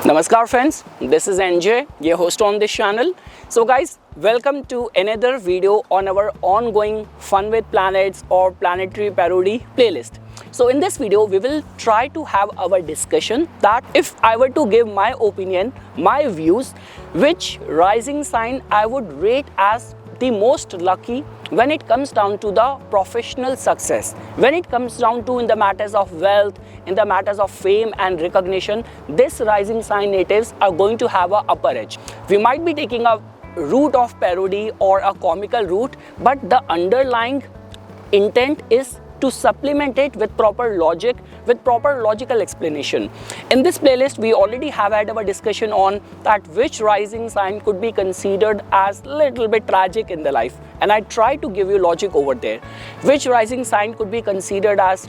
Namaskar friends, this is NJ, your host on this channel. So guys, welcome to another video on our ongoing Fun with Planets or Planetary Parody playlist. So in this video, we will try to have our discussion that if I were to give my opinion, my views, which rising sign I would rate as the most lucky when it comes down to the professional success, when it comes down to in the matters of wealth, in the matters of fame and recognition, this rising sign natives are going to have a upper edge. We might be taking a route of parody or a comical route, but the underlying intent is to supplement it with proper logic, with proper logical explanation. In this playlist, we already have had our discussion on that which rising sign could be considered as a little bit tragic in the life. And I try to give you logic over there. Which rising sign could be considered as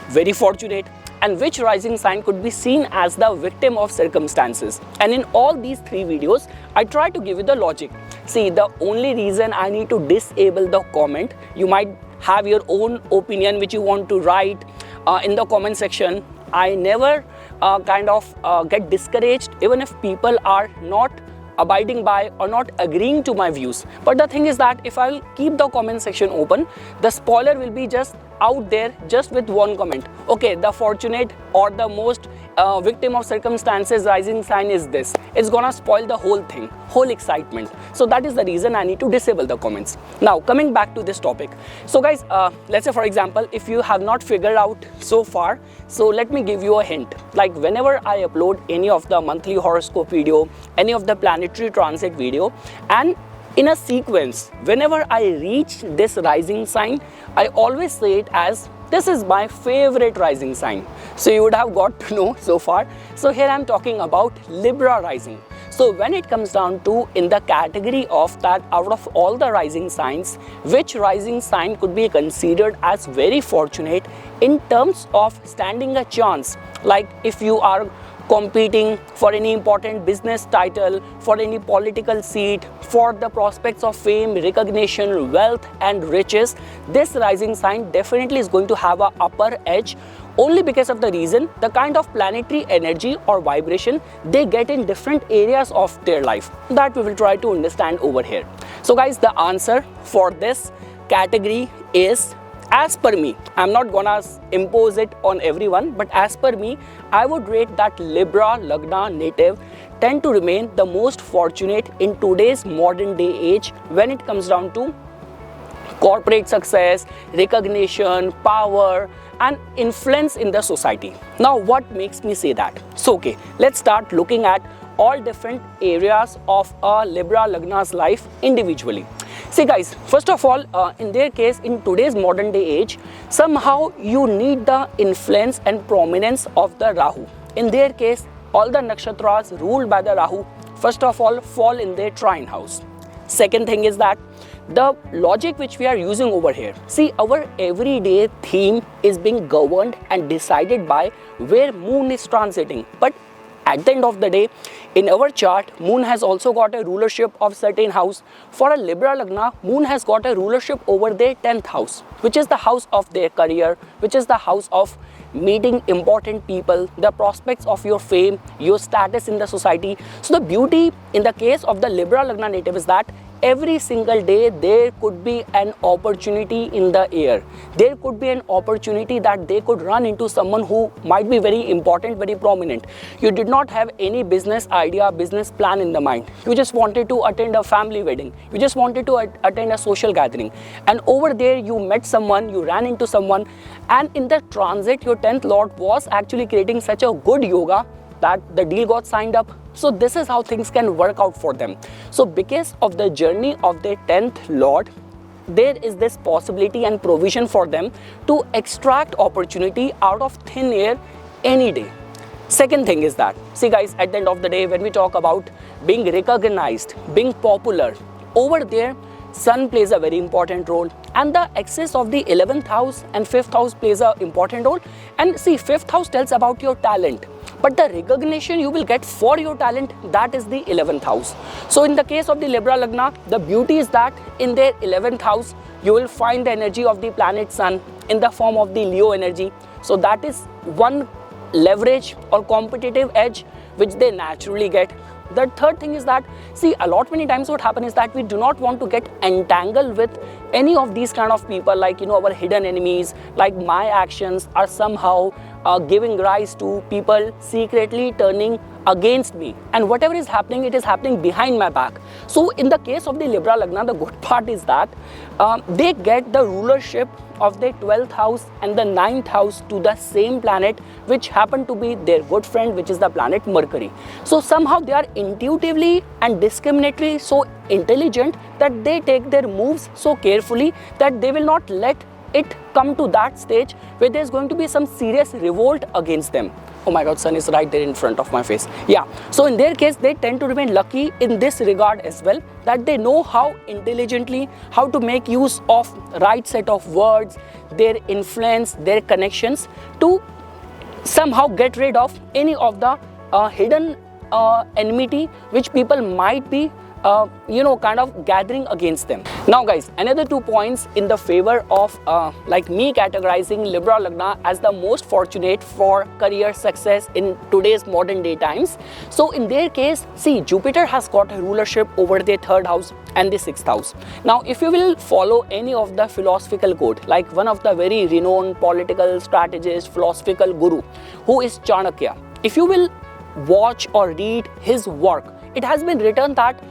very fortunate, and which rising sign could be seen as the victim of circumstances. And in all these three videos, I try to give you the logic. See, the only reason I need to disable the comment, you might have your own opinion which you want to write in the comment section. I never get discouraged even if people are not abiding by or not agreeing to my views. But the thing is that if I will keep the comment section open, the spoiler will be just out there just with one comment. Okay, the fortunate or the most victim of circumstances rising sign is this. It's gonna spoil the whole thing, whole excitement. So that is the reason I need to disable the comments. Now coming back to this topic. So guys, let's say for example, if you have not figured out so far, so let me give you a hint. Like whenever I upload any of the monthly horoscope video, any of the planetary transit video, and in a sequence, whenever I reach this rising sign, I always say it as this is my favorite rising sign. So you would have got to know so far. So here I'm talking about Libra rising. So when it comes down to in the category of that out of all the rising signs, which rising sign could be considered as very fortunate in terms of standing a chance, like if you are competing for any important business title, for any political seat, for the prospects of fame, recognition, wealth and riches, this rising sign definitely is going to have an upper edge only because of the reason, the kind of planetary energy or vibration they get in different areas of their life. That we will try to understand over here. So guys, the answer for this category is, as per me, I'm not gonna impose it on everyone, but as per me, I would rate that Libra Lagna native tend to remain the most fortunate in today's modern day age when it comes down to corporate success, recognition, power and influence in the society. Now what makes me say that? So okay, let's start looking at all different areas of a Libra Lagna's life individually. See guys, first of all, in their case, in today's modern day age, somehow you need the influence and prominence of the Rahu. In their case, all the nakshatras ruled by the Rahu, first of all, fall in their trine house. Second thing is that the logic which we are using over here, see, our everyday theme is being governed and decided by where moon is transiting. But at the end of the day, in our chart, moon has also got a rulership of certain house. For a Libra Lagna, moon has got a rulership over their 10th house, which is the house of their career, which is the house of meeting important people, the prospects of your fame, your status in the society. So the beauty in the case of the Libra Lagna native is that every single day there could be an opportunity in the air. There could be an opportunity that they could run into someone who might be very important, very prominent. You did not have any business idea, business plan in the mind. You just wanted to attend a family wedding. You just wanted to attend a social gathering. And over there you met someone, you ran into someone, and in the transit your 10th Lord was actually creating such a good yoga that the deal got signed up. So this is how things can work out for them. So because of the journey of their 10th Lord, there is this possibility and provision for them to extract opportunity out of thin air any day. Second thing is that, see guys, at the end of the day, when we talk about being recognized, being popular, over there, Sun plays a very important role, and the axis of the 11th house and 5th house plays an important role. And see, 5th house tells about your talent, but the recognition you will get for your talent, that is the 11th house. So in the case of the Libra Lagna, the beauty is that in their 11th house, you will find the energy of the planet Sun in the form of the Leo energy. So that is one leverage or competitive edge which they naturally get. The third thing is that, see, a lot many times what happens is that we do not want to get entangled with any of these kind of people, like, you know, our hidden enemies, like my actions are somehow giving rise to people secretly turning against me, and whatever is happening, it is happening behind my back. So in the case of the Libra Lagna, the good part is that they get the rulership of the 12th house and the 9th house to the same planet, which happen to be their good friend, which is the planet Mercury. So somehow they are intuitively and discriminatory so intelligent that they take their moves so carefully that they will not let it come to that stage where there's going to be some serious revolt against them. Oh my God, sun is right there in front of my face. Yeah, so in their case, they tend to remain lucky in this regard as well, that they know how intelligently, how to make use of right set of words, their influence, their connections to somehow get rid of any of the hidden enmity which people might be kind of gathering against them. Now guys, another 2 points in the favor of like me categorizing Libra Lagna as the most fortunate for career success in today's modern day times. So in their case, see, Jupiter has got a rulership over their 3rd house and the 6th house. Now if you will follow any of the philosophical code, like one of the very renowned political strategist, philosophical guru, who is Chanakya, if you will watch or read his work, it has been written that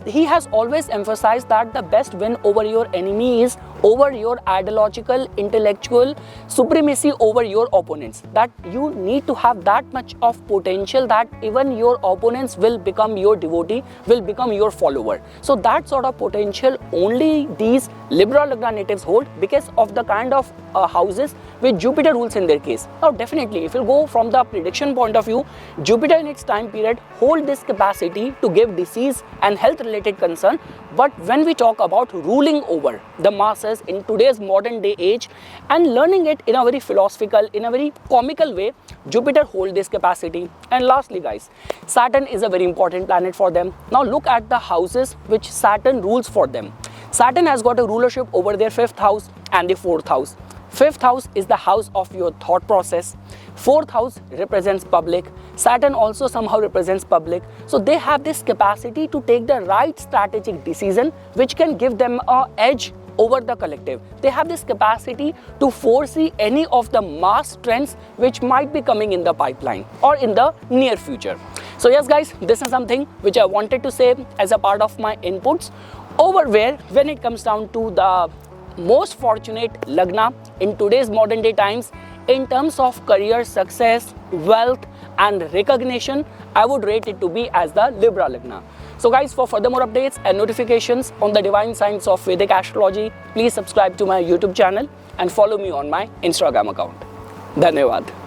he has always emphasized that the best win over your enemy is over your ideological, intellectual supremacy over your opponents. That you need to have that much of potential that even your opponents will become your devotee, will become your follower. So that sort of potential only these Libra Lagna natives hold because of the kind of houses which Jupiter rules in their case. Now definitely, if you go from the prediction point of view, Jupiter in its time period hold this capacity to give disease and health related concern. But when we talk about ruling over the masses in today's modern day age and learning it in a very philosophical, in a very comical way, Jupiter hold this capacity. And lastly guys, Saturn is a very important planet for them. Now look at the houses which Saturn rules for them. Saturn has got a rulership over their 5th house and the 4th house. 5th house is the house of your thought process. 4th house represents public. Saturn also somehow represents public. So they have this capacity to take the right strategic decision which can give them an edge over the collective. They have this capacity to foresee any of the mass trends which might be coming in the pipeline or in the near future. So yes guys, this is something which I wanted to say as a part of my inputs over where when it comes down to the most fortunate Lagna in today's modern day times in terms of career success, wealth and recognition, I would rate it to be as the Libra Lagna. So guys, for further more updates and notifications on the divine science of Vedic astrology, please subscribe to my YouTube channel and follow me on my Instagram account. Dhanyavad.